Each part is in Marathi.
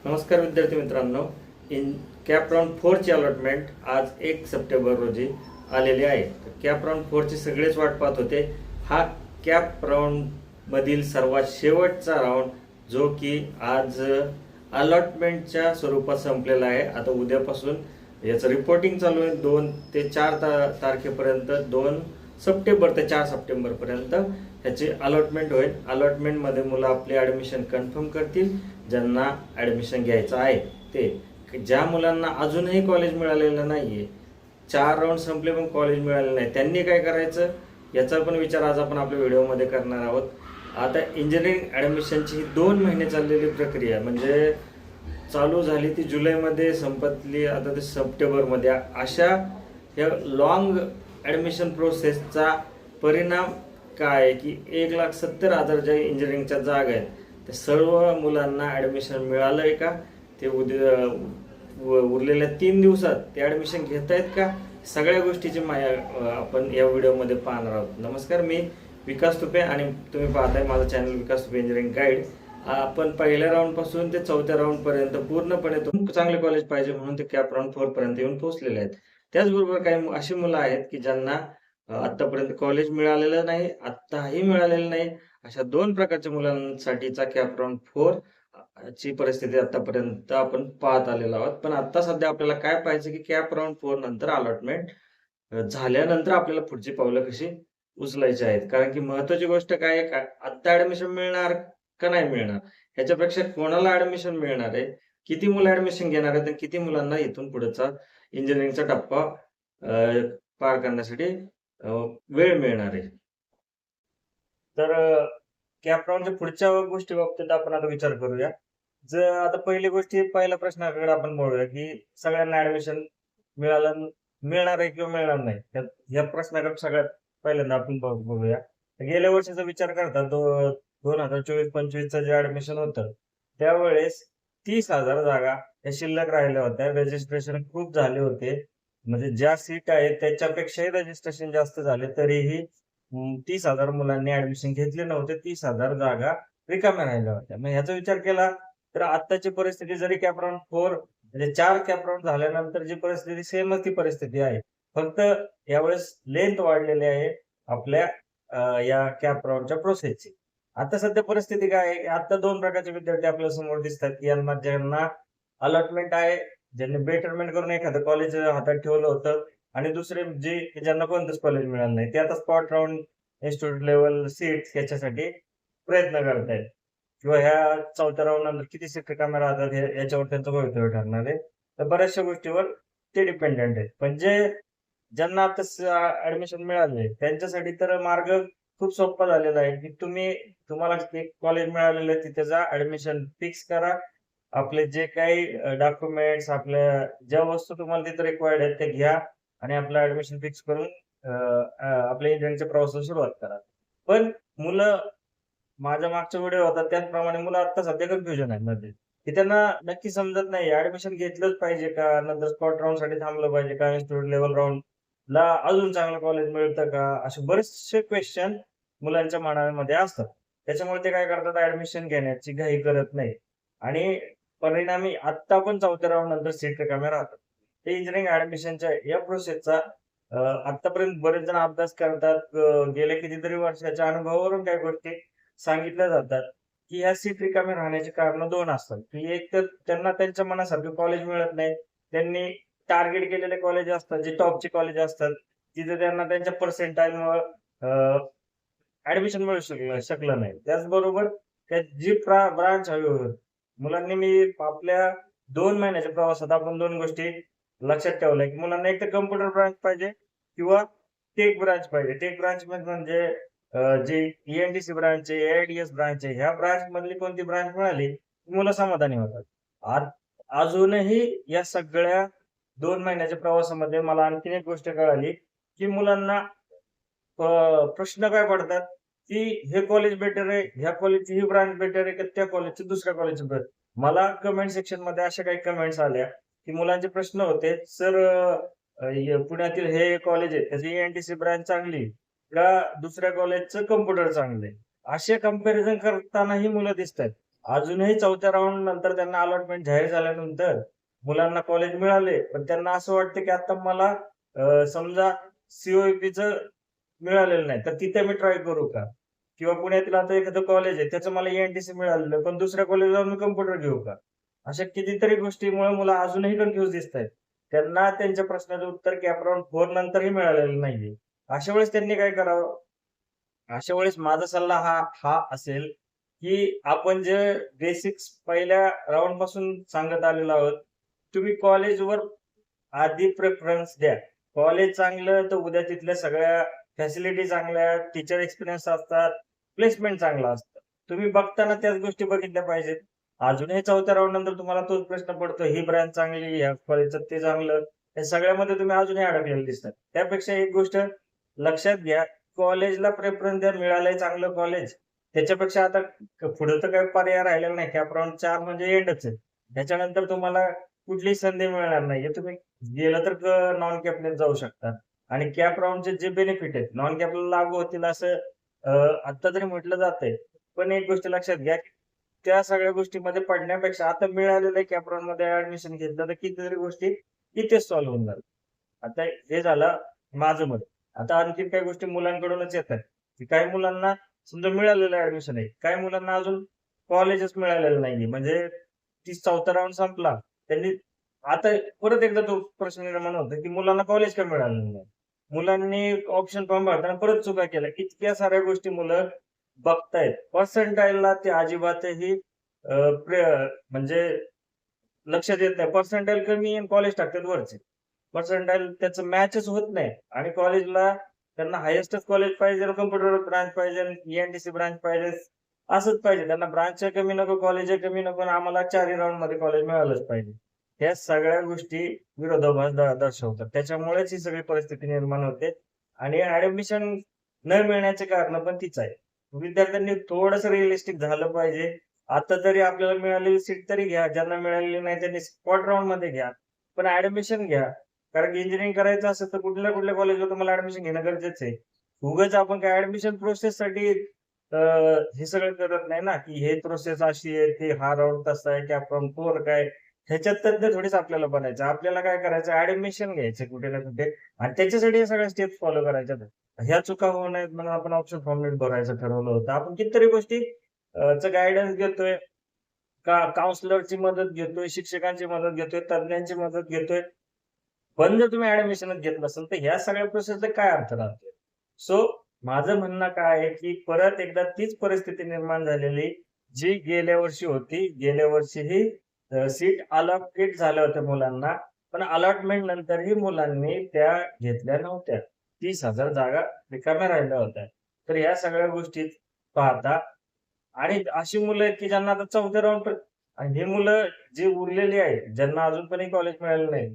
नमस्कार विद्यार्थी मित्रांनो. इन कॅप राऊंड 4 ची अलॉटमेंट आज 1 सप्टेंबर रोजी आलेली आहे. कॅप राऊंड 4 ची सगळेच वाट पाहत होते. हा कॅप राऊंड मधील सर्वात शेवटचा राऊंड जो की आज अलॉटमेंटच्या स्वरूपात संपलेला आहे. आता उद्यापासून याचं रिपोर्टिंग चालू आहे. 2 ते 4 तारखेपर्यंत, 2 सप्टेंबर ते 4 सप्टेंबर पर्यंत ह्याची अलॉटमेंट होईल. अलॉटमेंटमध्ये मुलं आपले ॲडमिशन कन्फर्म करतील. ज्यांना ॲडमिशन घ्यायचं आहे ते, ज्या मुलांना अजूनही कॉलेज मिळालेलं नाहीये, 4 राऊंड संपले पण कॉलेज मिळालेलं नाही, त्यांनी काय करायचं याचा पण विचार आज आपण आपल्या व्हिडिओमध्ये करणार आहोत. आता इंजिनिअरिंग ॲडमिशनची ही 2 महिने चाललेली प्रक्रिया, म्हणजे चालू झाली ती जुलैमध्ये, संपतली आता ते सप्टेंबरमध्ये. अशा ह्या लॉंग ॲडमिशन प्रोसेसचा परिणाम काय आहे की 1,70,000 ज्या इंजिनिअरिंगच्या जागा आहेत त्या सर्व मुलांना ॲडमिशन मिळालं आहे का, ते उरलेल्या 3 दिवसात ते ॲडमिशन घेत आहेत का, सगळ्या गोष्टीची आपण या व्हिडिओमध्ये पाहणार आहोत. नमस्कार, मी विकास तुपे आणि तुम्ही पाहताय माझं चॅनल विकास तुपे इंजिनिअरिंग गाईड. आपण पहिल्या राऊंडपासून ते 4थ्या राऊंडपर्यंत पूर्णपणे चांगले कॉलेज पाहिजे म्हणून ते कॅप राऊंड 4 पर्यंत येऊन पोहोचलेले आहेत. त्याचबरोबर काही अशी मुलं आहेत की ज्यांना आतापर्यंत कॉलेज मिळालेलं नाही, आत्ताही मिळालेलं नाही. अशा 2 प्रकारच्या मुलांसाठीचा कॅप राऊंड 4 ची परिस्थिती आतापर्यंत आपण पाहत आलेलो आहोत. पण आता सध्या आपल्याला काय पाहायचं की कॅप राऊंड 4 नंतर अलॉटमेंट झाल्यानंतर आपल्याला पुढची पावलं कशी उचलायची आहेत. कारण की महत्वाची गोष्ट काय आहे, आत्ता ॲडमिशन मिळणार का नाही मिळणार, ह्याच्यापेक्षा कोणाला ॲडमिशन मिळणार आहे, किती मुलं ॲडमिशन घेणार आहेत आणि किती मुलांना इथून पुढचा इंजिनिअरिंगचा टप्पा पार करण्यासाठी वेळ मिळणार आहे. तर कॅप राऊंडच्या पुढच्या गोष्टी बाबतीत आपण आता विचार करूया. जर आता पहिल्या प्रश्नाकडे आपण बोलूया की सगळ्यांना ऍडमिशन मिळणार आहे किंवा मिळणार नाही. या प्रश्नाकडे सगळ्यात पहिल्यांदा आपण बघूया. गेल्या वर्षीचा विचार करता 2024-25चं जे ऍडमिशन होतं त्यावेळेस 30,000 जागा या शिल्लक राहिल्या होत्या. रजिस्ट्रेशन खूप झाले होते, म्हणजे ज्या सीट आहेत त्याच्यापेक्षाही रजिस्ट्रेशन जास्त झाले, तरीही 30,000 मुलांनी ऍडमिशन घेतले नव्हते. 30,000 जागा रिकाम्या राहिल्या होत्या. मग ह्याचा विचार केला तर आत्ताची परिस्थिती, जरी कॅप राऊंड 4 म्हणजे 4 कॅप राऊंड झाल्यानंतर जी परिस्थिती सेमच ती परिस्थिती आहे. फक्त यावेळेस लेंथ वाढलेली आहे आपल्या या कॅप राऊंडच्या प्रोसेसची. आता सध्या परिस्थिती काय आहे, आता 2 प्रकारचे विद्यार्थी आपल्या समोर दिसतात. ज्यांना अलॉटमेंट आहे, ज्यांनी बेटरमेंट करून एखादं कॉलेज हातात ठेवलं होतं, आणि दुसरे ज्यांना कोणतंच कॉलेज मिळालं नाही, ते आता spot round, institute level seats याच्यासाठी प्रयत्न करतायत. किंवा ह्या 4थ्या राऊंड नंतर किती सीट रिकाम्या राहतात याच्यावर त्यांचं भवितव्य ठरणार आहे. तर बऱ्याचशा गोष्टीवर ते डिपेंडेंट आहे. पण ज्यांना आता ऍडमिशन मिळाले त्यांच्यासाठी तर मार्ग खूप सोपा झालेला आहे की तुम्हाला एक कॉलेज मिळालेलं आहे, तिथे जा, ऍडमिशन फिक्स करा. आपले जे काही डॉक्युमेंट्स, आपल्या ज्या वस्तू तुम्हाला तिथे रिक्वायर्ड आहेत ते घ्या आणि आपलं ऍडमिशन फिक्स करून आपल्या इंजिनिअरिंगच्या प्रवासाला सुरुवात करा. पण मुलं, माझ्या मागचा व्हिडिओ होता त्याचप्रमाणे, मुलं आता सध्या कन्फ्युजन आहे मध्ये, की त्यांना नक्की समजत नाही ऍडमिशन घेतलंच पाहिजे का, नंतर स्पॉट राऊंड साठी थांबलं पाहिजे का, इन्स्टिट्यूट लेवल राऊंड ला अजून चांगलं कॉलेज मिळतं का, असे बरेचसे क्वेश्चन मुलांच्या मनामध्ये असतात. त्याच्यामुळे ते काय करतात, ऍडमिशन घेण्याची घाई करत नाही आणि परिणामी आता पण 4थ्या राऊंड नंतर सीट रिकाम्या राहतात. ते इंजिनिअरिंग ऍडमिशनच्या या प्रोसेसचा आतापर्यंत बरेच जण अभ्यास करतात. गेल्या कितीतरी वर्षाच्या अनुभवावरून काही गोष्टी सांगितल्या जातात की ह्या सीट रिकाम्या राहण्याची कारण 2 असतात. की एक तर त्यांना त्यांच्या मनासारखं कॉलेज मिळत नाही. त्यांनी टार्गेट केलेले कॉलेज असतात, जे टॉपचे कॉलेज असतात, तिथे त्यांना त्यांच्या पर्सेंटाईलमुळे ऍडमिशन मिळू शकलं नाही. त्याचबरोबर जी ब्रांच हवी होती मुलांनी, मी आपल्या 2 महिन्याच्या प्रवासात आपण 2 गोष्टी लक्षात ठेवल्या की मुलांना एक तर कम्प्युटर ब्रांच पाहिजे किंवा टेक ब्रांच पाहिजे. टेक ब्रांच म्हणजे जे ENTC ब्रांच आहे, AIDS ब्रांच आहे, ह्या ब्रांच मधली कोणती ब्रांच मिळाली मुलं समाधानी होतात. अजूनही या सगळ्या 2 महिन्याच्या प्रवासामध्ये मला आणखीन एक गोष्ट कळाली की मुलांना प्रश्न काय पडतात की हे कॉलेज बेटर आहे, ह्या कॉलेजची ही ब्रांच बेटर आहे, की त्या कॉलेजची दुसऱ्या कॉलेजची बेटर. मला कमेंट सेक्शन मध्ये अशा काही कमेंट्स आल्या की मुलांचे प्रश्न होते, सर पुण्यातील हे कॉलेज आहे त्याची ENTC ब्रांच चांगली का दुसऱ्या कॉलेजचं कम्प्युटर चांगले, असे कंपॅरिझन करतानाही मुलं दिसतात. अजूनही चौथ्या राऊंड नंतर त्यांना अलॉटमेंट जाहीर झाल्यानंतर मुलांना कॉलेज मिळाले, पण त्यांना असं वाटतं की आता मला समजा सीओईपीचं मिळालेलं नाही, तर तिथे मी ट्राय करू का? किंवा पुण्यातील आता एखादं कॉलेज आहे, त्याचं मला एनटीसी मिळालेलं, पण दुसऱ्या कॉलेजला मी कम्प्युटर घेऊ का? अशा कितीतरी गोष्टीमुळे मुलं अजूनही कन्फ्युज दिसतायत. त्यांना त्यांच्या प्रश्नाचं उत्तर कॅप राउंड 4 नंतरही मिळालेलं नाहीये. अशा वेळेस त्यांनी काय करावं? अशा वेळेस माझा सल्ला हा हा असेल, की आपण जे बेसिक्स पहिल्या राउंड पासून सांगत आलेलो आहोत, तुम्ही कॉलेजवर आधी प्रेफरन्स द्या. कॉलेज चांगलं तर उद्या तिथल्या सगळ्या फॅसिलिटी चांगल्या, टीचर एक्सपिरियन्स असतात, प्लेसमेंट चांगलं असतं. तुम्ही बघताना त्याच गोष्टी बघितल्या पाहिजेत. अजूनही चौथ्या राउंड नंतर तुम्हाला तोच प्रश्न पडतो, ही ब्रँच चांगली, ह्या कॉलेजचं ते चांगलं. या सगळ्यामध्ये तुम्ही अजूनही अडकलेले दिसतात. त्यापेक्षा एक गोष्ट लक्षात घ्या, कॉलेजला प्रेफरन्स द्या. मिळालंय चांगलं कॉलेज. त्याच्यापेक्षा आता पुढे तर काही पर्याय राहिलेला नाही. कॅप राउंड 4 म्हणजे एंडच आहे. त्याच्यानंतर तुम्हाला कुठलीही संधी मिळणार नाहीये. तुम्ही गेलं तर नॉन कॅपने जाऊ शकता. आणि कॅप राउंडचे जे बेनिफिट आहेत, नॉन कॅपला लागू होतील असं अ, आता तरी म्हटलं जातंय. पण एक गोष्ट लक्षात घ्या, की त्या सगळ्या गोष्टीमध्ये पडण्यापेक्षा आता मिळालेल्या कॅप राउंडमध्ये ऍडमिशन घेतलं तर कितीतरी गोष्टी इथेच सॉल्व्ह होऊन जातात. आता हे झालं माझं मत. आता आणखीन काही गोष्टी मुलांकडूनच येतात, की काही मुलांना समजा मिळालेलं ऍडमिशन आहे. काही मुलांना अजून कॉलेजच मिळालेलं नाहीये. म्हणजे 4था राउंड संपला. त्यांनी आता परत एकदा तो प्रश्न निर्माण होतो, की मुलांना कॉलेज का मिळालेलं नाही? मुलांनी ऑप्शन फॉर्म भरताना परत चुका केल्या. इतक्या साऱ्या गोष्टी मुलं बघतायत. पर्सेंटाईलला ते अजिबातही अ, प्र म्हणजे लक्षात येत नाही. पर्सेंटाईल कमी आणि कॉलेज टाकतात वरचे. पर्सेंटाईल त्याचं मॅचच होत नाही आणि कॉलेजला त्यांना हायेस्टच कॉलेज पाहिजे, कम्प्युटर ब्रांच पाहिजे, एनटीसी ब्रांच पाहिजे. असंच पाहिजे. त्यांना ब्रांचही कमी नको, कॉलेजही कमी नको आणि आम्हाला 4ही राउंडमध्ये कॉलेज मिळालंच पाहिजे. ह्या सगळ्या गोष्टी विरोधाभास दर्शवतात. त्याच्यामुळेच ही सगळी परिस्थिती निर्माण होते आणि ऍडमिशन न मिळण्याचे कारण पण तीच आहे. विद्यार्थ्यांनी थोडंसं रिअलिस्टिक झालं पाहिजे. आता तरी आपल्याला मिळालेली सीट तरी घ्या. ज्यांना मिळालेली नाही त्यांनी स्पॉट राउंडमध्ये घ्या. पण ऍडमिशन घ्या. कारण की इंजिनिअरिंग करायचं असेल तर कुठल्या कुठल्या कॉलेजला तुम्हाला ऍडमिशन घेणं गरजेचं आहे. उगाच आपण काय ऍडमिशन प्रोसेससाठी हे सगळं करत नाही ना, की हे प्रोसेस अशी आहे, ते हा राउंड तसा आहे, कॅप राउंड 4 काय. ह्याच्यात तज्ञ थोडीच आपल्याला बनायचं. आपल्याला काय करायचं ऍडमिशन घ्यायचं कुठे ना कुठे आणि त्याच्यासाठी हे सगळ्या स्टेप्स फॉलो करायच्या. ह्या चुका होऊ नयेत म्हणून आपण ऑप्शन फॉर्म नीट भरायचं ठरवलं होतं. आपण कितीतरी गोष्टी चं गाईडन्स घेतोय. काउन्सिलरची मदत घेतोय, शिक्षकांची मदत घेतोय, तज्ञांची मदत घेतोय. पण जर तुम्ही ऍडमिशनच घेत नसाल, तर ह्या सगळ्या प्रोसेसचा काय अर्थ राहतोय? सो माझं म्हणणं काय आहे, की परत एकदा तीच परिस्थिती निर्माण झालेली, जी गेल्या वर्षी होती. गेल्या वर्षीही सीट अलॉकेट झाल्या होत्या मुलांना. पण अलॉटमेंट नंतरही मुलांनी त्या घेतल्या नव्हत्या. 30,000 जागा रिकाम्या राहिल्या होत्या. तर ह्या सगळ्या गोष्टी पाहता आणि अशी मुलं आहेत, की ज्यांना आता 4थ्या राउंड आणि हे मुलं जी उरलेली आहेत, ज्यांना अजून पण कॉलेज मिळालेलं नाही,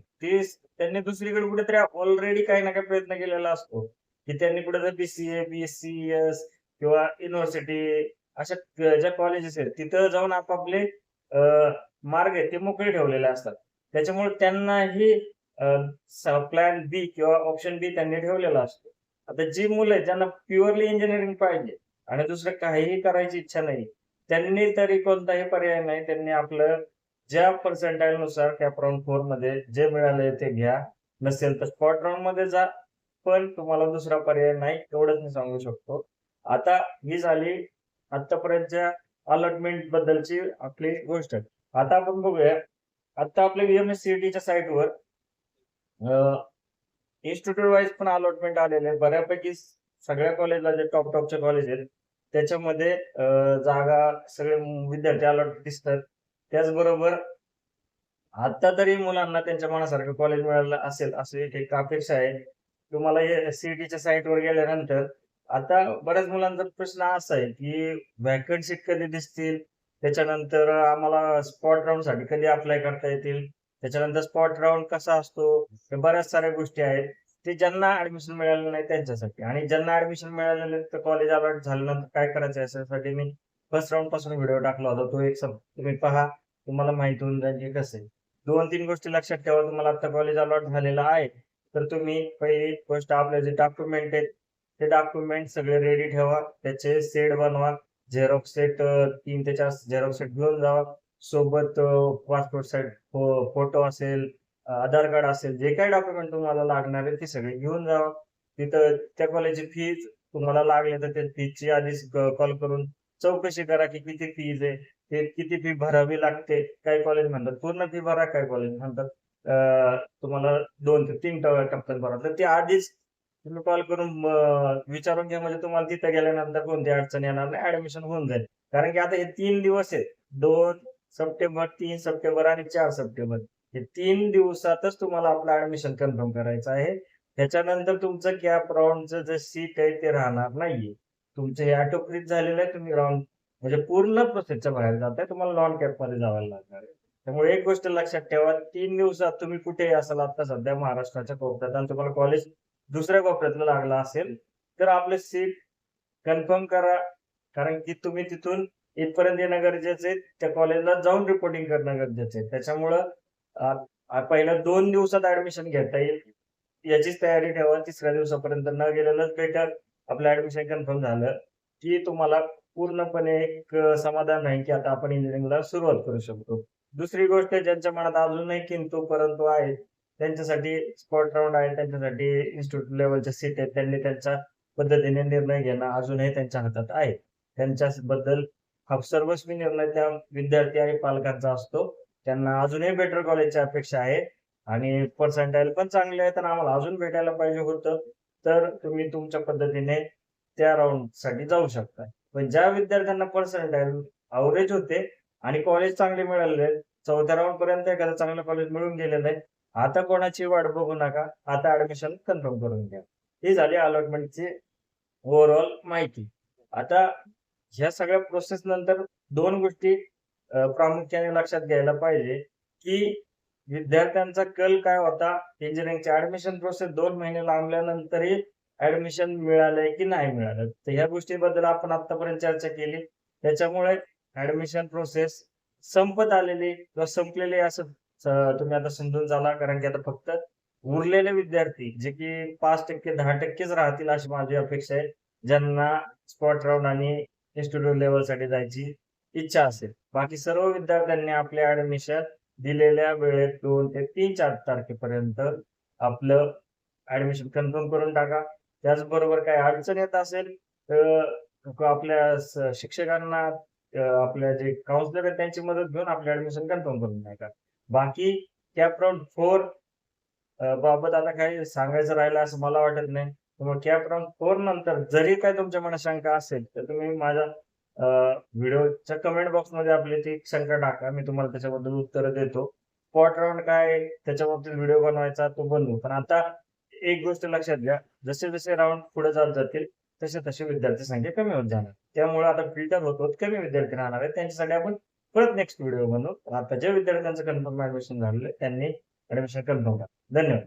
त्यांनी दुसरीकडे कुठेतरी ऑलरेडी काही ना काही प्रयत्न केलेला असतो, की त्यांनी कुठेतरी बी-सी-ए, बी-एस-सी-एस किंवा युनिव्हर्सिटी अशा ज्या कॉलेजेस आहेत, तिथं जाऊन आपापले मार्ग आहेत ते मोकळे ठेवलेले असतात. त्याच्यामुळे त्यांनाही प्लॅन बी किंवा ऑप्शन बी त्यांनी ठेवलेला असतो. आता जी मुलं आहेत, ज्यांना प्युअरली इंजिनिअरिंग पाहिजे आणि दुसरं काहीही करायची इच्छा नाही, त्यांनी तरी कोणताही पर्याय नाही. त्यांनी आपलं ज्या पर्सेंटाईलनुसार कॅप राउंड 4 मध्ये जे मिळालंय ते घ्या. नसेल तर स्पॉट राउंड मध्ये जा. पण तुम्हाला दुसरा पर्याय नाही, एवढंच मी सांगू शकतो. आता ही झाली आतापर्यंतच्या अलॉटमेंट बद्दलची आपली गोष्ट. आता आपण बघूया, आता आपल्या एम-एस-सी-आय-टीच्या साईटवर इन्स्टिट्यूट वाईज पण अलॉटमेंट आलेले आहे. बऱ्यापैकी सगळ्या कॉलेजला जे टॉपचे कॉलेज आहेत, त्याच्यामध्ये जागा सगळे विद्यार्थी अलॉट दिसतात. त्याचबरोबर आता तरी मुलांना त्यांच्या मनासारखं कॉलेज मिळालं असेल अशी एक अपेक्षा आहे. तुम्हाला हे सीईटीच्या साईटवर गेल्यानंतर आता बऱ्याच मुलांचा प्रश्न असा आहे, की व्हॅकंट सीट कधी दिसतील? त्याच्यानंतर आम्हाला स्पॉट राउंडसाठी कधी अप्लाय करता येतील? त्याच्यानंतर स्पॉट राउंड कसा असतो? हे बऱ्याच साऱ्या गोष्टी आहेत. ते ज्यांना ऍडमिशन मिळालेलं नाही त्यांच्यासाठी आणि ज्यांना ऍडमिशन मिळालेलं आहे, तर कॉलेज अलॉट झाल्यानंतर काय करायचं याच्यासाठी मी फर्स्ट राउंड पासून व्हिडिओ टाकला होता. तो एक तुम्ही पहा. तुम्हाला माहिती होऊन जाईल की कसं आहे. 2-3 गोष्टी लक्षात ठेवा. तुम्हाला आता कॉलेज अलॉट झालेलं आहे, तर तुम्ही पहिली गोष्ट आपले जे डॉक्युमेंट आहेत, ते डॉक्युमेंट सगळे रेडी ठेवा. त्याचे सेट बनवा. झेरॉक्स सेट 3 ते 4 झेरॉक्स सेट घेऊन जावा. सोबत पासपोर्ट साईज फोटो असेल, आधार कार्ड असेल, जे काही डॉक्युमेंट तुम्हाला लागणार आहे ते सगळे घेऊन जावा. तिथं त्या कॉलेजची फीज तुम्हाला लागले तर त्या फीजची आधीच कॉल करून चौकशी करा की किती फीज आहे, ते किती फी भरावी लागते. काही कॉलेज म्हणतात पूर्ण फी भरा, काही कॉलेज म्हणतात तुम्हाला 2 ते 3 टप्प्यात भरा. तर ते आधीच तुम्ही कॉल करून विचारून घ्या, म्हणजे तुम्हाला तिथे गेल्यानंतर कोणती अडचण येणार नाही, ऍडमिशन होऊन जाईल. कारण की आता हे 3 दिवस आहेत, 2 सप्टेंबर, 3 सप्टेंबर आणि 4 सप्टेंबर. हे 3 दिवसातच तुम्हाला आपलं ऍडमिशन कन्फर्म करायचं आहे. त्याच्यानंतर तुमचं कॅप राऊंडचं जे सीट आहे ते राहणार नाहीये. तुमचं हे ऑटो फ्रीज झालेलं आहे. तुम्ही राऊंड म्हणजे पूर्ण प्रोसेसच्या बाहेर जाताय. तुम्हाला नॉन कॅप मध्ये जावं लागणार आहे. त्यामुळे एक गोष्ट लक्षात ठेवा, 3 दिवसात तुम्ही कुठेही असाल आता सध्या महाराष्ट्राच्या कोपऱ्यात आणि तुम्हाला कॉलेज दुसऱ्या कोपऱ्यातलं लागलं असेल, तर आपलं सीट कन्फर्म करा. कारण की तुम्ही तिथून इथपर्यंत येणं गरजेचं आहे. त्या कॉलेजला जाऊन रिपोर्टिंग करणं गरजेचं आहे. त्याच्यामुळं पहिल्या 2 दिवसात ऍडमिशन घेता येईल, याचीच तयारी ठेवा. तिसऱ्या दिवसापर्यंत न गेलेलंच बेटर. आपलं ऍडमिशन कन्फर्म झालं की तुम्हाला पूर्णपणे एक समाधान आहे की आता आपण इंजिनिअरिंगला सुरुवात करू शकतो. दुसरी गोष्ट, ज्यांच्या मनात अजूनही किंतु परंतु आहे, त्यांच्यासाठी स्पॉट राउंड आहे. त्यांच्यासाठी इन्स्टिट्यूट लेवलच्या सीट आहेत. त्यांनी त्यांच्या पद्धतीने निर्णय घेणं अजूनही त्यांच्या हातात आहे. त्यांच्याबद्दल हा सर्वस्वी निर्णय त्या विद्यार्थी आणि पालकांचा असतो. त्यांना अजूनही बेटर कॉलेजची अपेक्षा आहे आणि पर्सेंटाइल पण चांगले आहेत आणि आम्हाला अजून भेटायला पाहिजे होतं. तर तुम्ही तुमच्या पद्धतीने त्या राउंड साठी जाऊ शकता. पण ज्या विद्यार्थ्यांना पर्सेंटाइल अवरेज होते आणि कॉलेज चांगले मिळाले, 4थ्या राउंड पर्यंत एखादं चांगलं कॉलेज मिळून गेलेलं आहे, आता कोणाची वाट बघू नका. आता ऍडमिशन कन्फर्म करून घ्या. ही झाली अलॉटमेंटची ओव्हरऑल माहिती. आता ह्या सगळ्या प्रोसेस नंतर 2 गोष्टी प्रामुख्याने लक्षात घ्यायला पाहिजे, की विद्यार्थ्यांचा कल काय होता, इंजिनिअरिंगची ऍडमिशन प्रोसेस 2 महिने लांबल्यानंतरही ऍडमिशन मिळालंय की नाही मिळालं. तर ह्या गोष्टीबद्दल आपण आतापर्यंत चर्चा केली. त्याच्यामुळे ऍडमिशन प्रोसेस संपत आलेली किंवा संपलेली असं तुम्ही आता समजून झाला. कारण की आता फक्त उरलेले विद्यार्थी जे की 5% 10%च राहतील अशी माझी अपेक्षा आहे, ज्यांना स्पॉट राउंड आणि इन्स्टिट्यूट लेवलसाठी जायची इच्छा असेल. बाकी सर्व विद्यार्थ्यांनी आपले ऍडमिशन दिलेल्या वेळेत 2 ते 3-4 तारखेपर्यंत आपलं ऍडमिशन कन्फर्म करून टाका. त्याचबरोबर काही अडचण येत असेल तर आपल्या शिक्षकांना आपल्या जे काउन्सिलर आहेत त्यांची मदत घेऊन आपलं ऍडमिशन कन्फर्म करून टाका. बाकी कॅप राउंड 4 बाबत आता काही सांगायचं राहिलं असं मला वाटत नाही. मग कॅप राउंड 4 नंतर जरी काही तुमच्या मनात शंका असेल तर तुम्ही माझ्या व्हिडिओच्या कमेंट बॉक्समध्ये आपली ती शंका टाका. मी तुम्हाला त्याच्याबद्दल उत्तरं देतो. स्पॉट राउंड काय आहे, त्याच्या बाबतीत व्हिडिओ बनवायचा तो बनवू. पण आता एक गोष्ट लक्षात घ्या, जसे जसे राउंड पुढे जात जातील तसे तसे विद्यार्थी संख्या कमी होत जाणार. त्यामुळे आता फिल्टर होत होत कमी विद्यार्थी राहणार आहेत. त्यांच्यासाठी आपण परत नेक्स्ट व्हिडिओ बनवू. आता ज्या विद्यार्थ्यांचं कन्फर्म ऍडमिशन झालेलं आहे त्यांनी ऍडमिशन कन्फर्म करा. धन्यवाद.